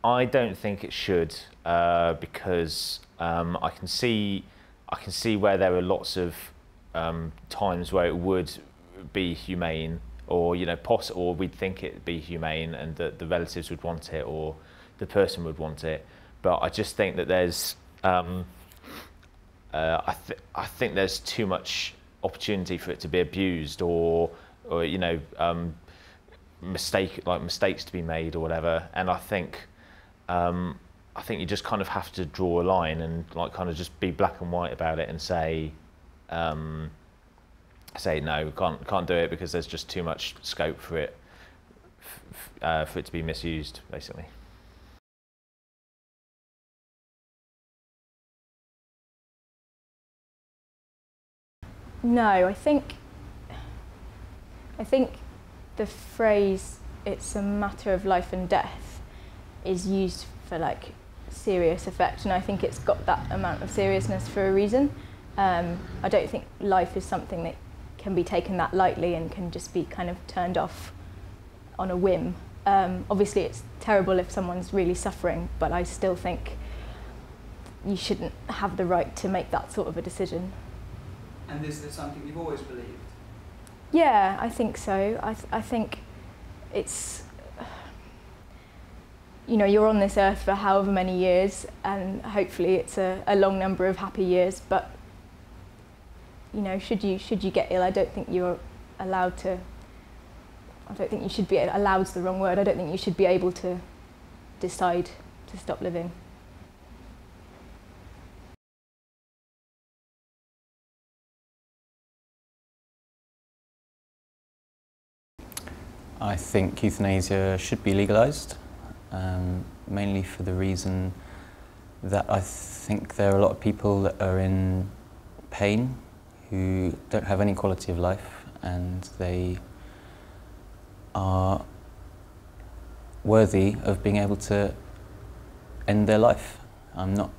I don't think it should, because I can see where there are lots of times where it would be humane, or or we'd think it'd be humane, and that the relatives would want it, or the person would want it. But I just think that there's I think there's too much opportunity for it to be abused, or mistakes to be made or whatever. And I think you just kind of have to draw a line and kind of just be black and white about it and say no, we can't do it, because there's just too much scope for it to be misused, basically. No, I think the phrase "it's a matter of life and death" is used for serious effect, and I think it's got that amount of seriousness for a reason. I don't think life is something that can be taken that lightly and can just be kind of turned off on a whim. Obviously it's terrible if someone's really suffering, but I still think you shouldn't have the right to make that sort of a decision. And is this something you've always believed? Yeah, I think so. I think it's, you're on this earth for however many years, and hopefully it's a long number of happy years, but should you get ill, I don't think you're allowed to, I don't think you should be, allowed's the wrong word, I don't think you should be able to decide to stop living. I think euthanasia should be legalised, mainly for the reason that I think there are a lot of people that are in pain who don't have any quality of life, and they are worthy of being able to end their life. I'm not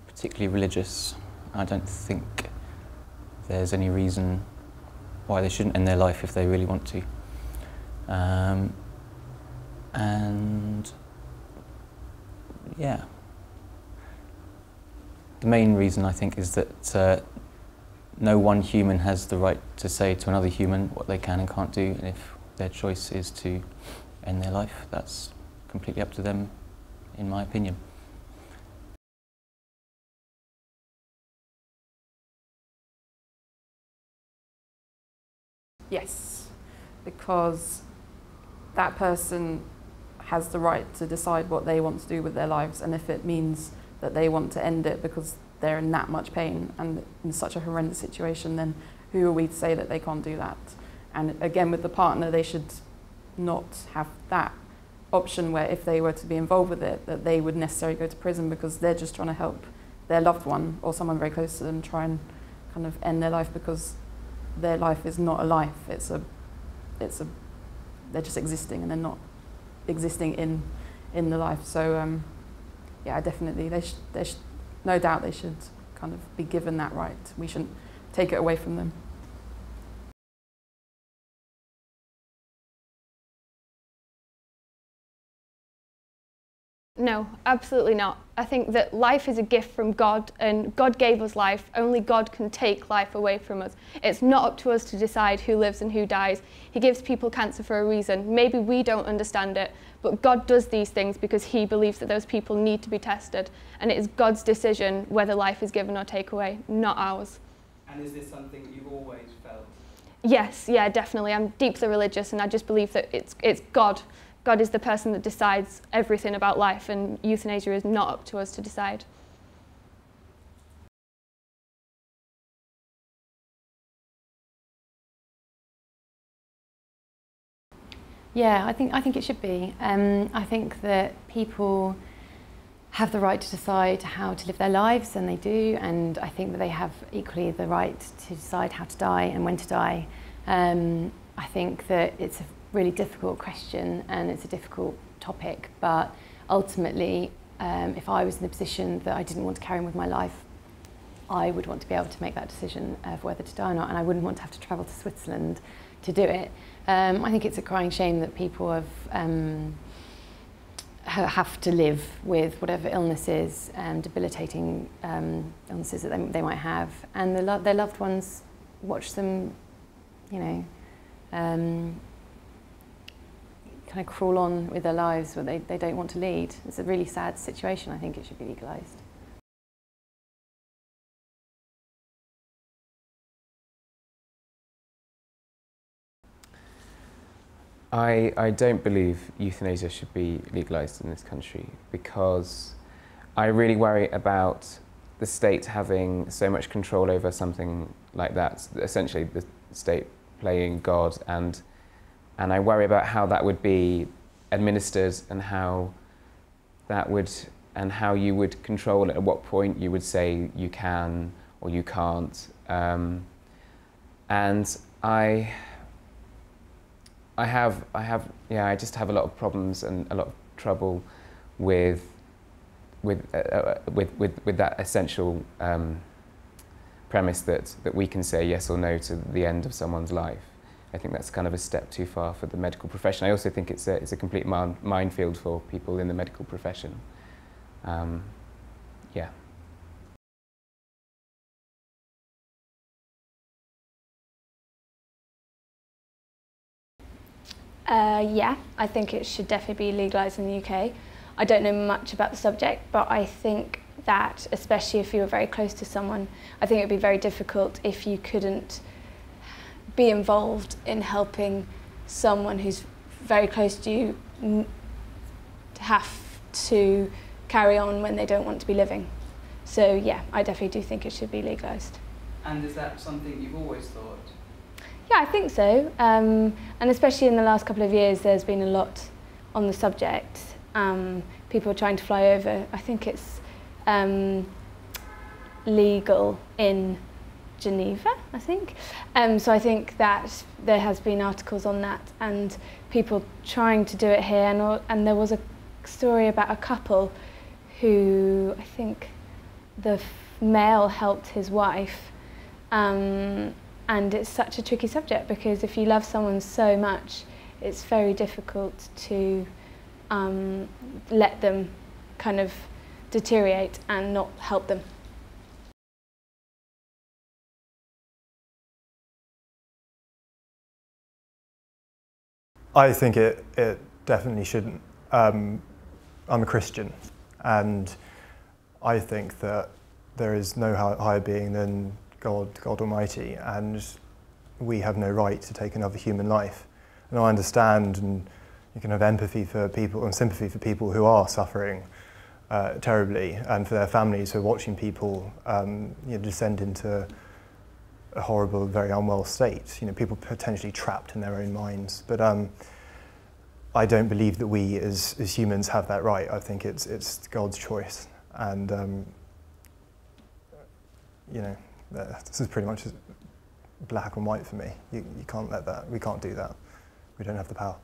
particularly religious. I don't think there's any reason why they shouldn't end their life if they really want to. And yeah, the main reason I think is that no one human has the right to say to another human what they can and can't do, and if their choice is to end their life, that's completely up to them, in my opinion. Yes, because that person has the right to decide what they want to do with their lives, and if it means that they want to end it because they're in that much pain and in such a horrendous situation, then who are we to say that they can't do that? And again, with the partner, they should not have that option where if they were to be involved with it, that they would necessarily go to prison, because they're just trying to help their loved one or someone very close to them try and kind of end their life, because their life is not a life, they're just existing, and they're not existing in the life. So yeah, definitely, no doubt they should kind of be given that right. We shouldn't take it away from them. No, absolutely not. I think that life is a gift from God, and God gave us life. Only God can take life away from us. It's not up to us to decide who lives and who dies. He gives people cancer for a reason. Maybe we don't understand it, but God does these things because he believes that those people need to be tested, and it is God's decision whether life is given or taken away, not ours. And is this something you've always felt? Yes, yeah, definitely. I'm deeply religious, and I just believe that it's God. God is the person that decides everything about life, and euthanasia is not up to us to decide. Yeah, I think it should be. I think that people have the right to decide how to live their lives, and they do, and I think that they have equally the right to decide how to die and when to die. I think that it's a really difficult question and it's a difficult topic, but ultimately if I was in a position that I didn't want to carry on with my life, I would want to be able to make that decision of whether to die or not, and I wouldn't want to have to travel to Switzerland to do it. I think it's a crying shame that people have have to live with whatever illnesses, debilitating illnesses that they might have, and their loved ones watch them, you know, kind of crawl on with their lives where they don't want to lead. It's a really sad situation. I think it should be legalised. I don't believe euthanasia should be legalised in this country, because I really worry about the state having so much control over something like that, essentially the state playing God, and I worry about how that would be administered and how you would control it, at what point you would say you can or you can't. And I just have a lot of problems and a lot of trouble with that essential premise that we can say yes or no to the end of someone's life. I think that's kind of a step too far for the medical profession. I also think it's a complete minefield for people in the medical profession. Yeah. Yeah, I think it should definitely be legalised in the UK. I don't know much about the subject, but I think that, especially if you were very close to someone, I think it would be very difficult if you couldn't be involved in helping someone who's very close to you have to carry on when they don't want to be living. So yeah, I definitely do think it should be legalised. And is that something you've always thought? Yeah, I think so. And especially in the last couple of years, there's been a lot on the subject. People are trying to fly over. I think it's legal in Geneva, I think. So I think that there has been articles on that and people trying to do it here. And there was a story about a couple who, I think the male helped his wife. And it's such a tricky subject, because if you love someone so much, it's very difficult to let them kind of deteriorate and not help them. I think it definitely shouldn't. I'm a Christian, and I think that there is no higher being than God Almighty, and we have no right to take another human life. And I understand, and you can have empathy for people and sympathy for people who are suffering terribly, and for their families who are watching people descend into a horrible, very unwell state. You know, people potentially trapped in their own minds. But I don't believe that we as humans have that right. I think it's God's choice, and you know. This is pretty much black and white for me. You can't let that, we can't do that. We don't have the power.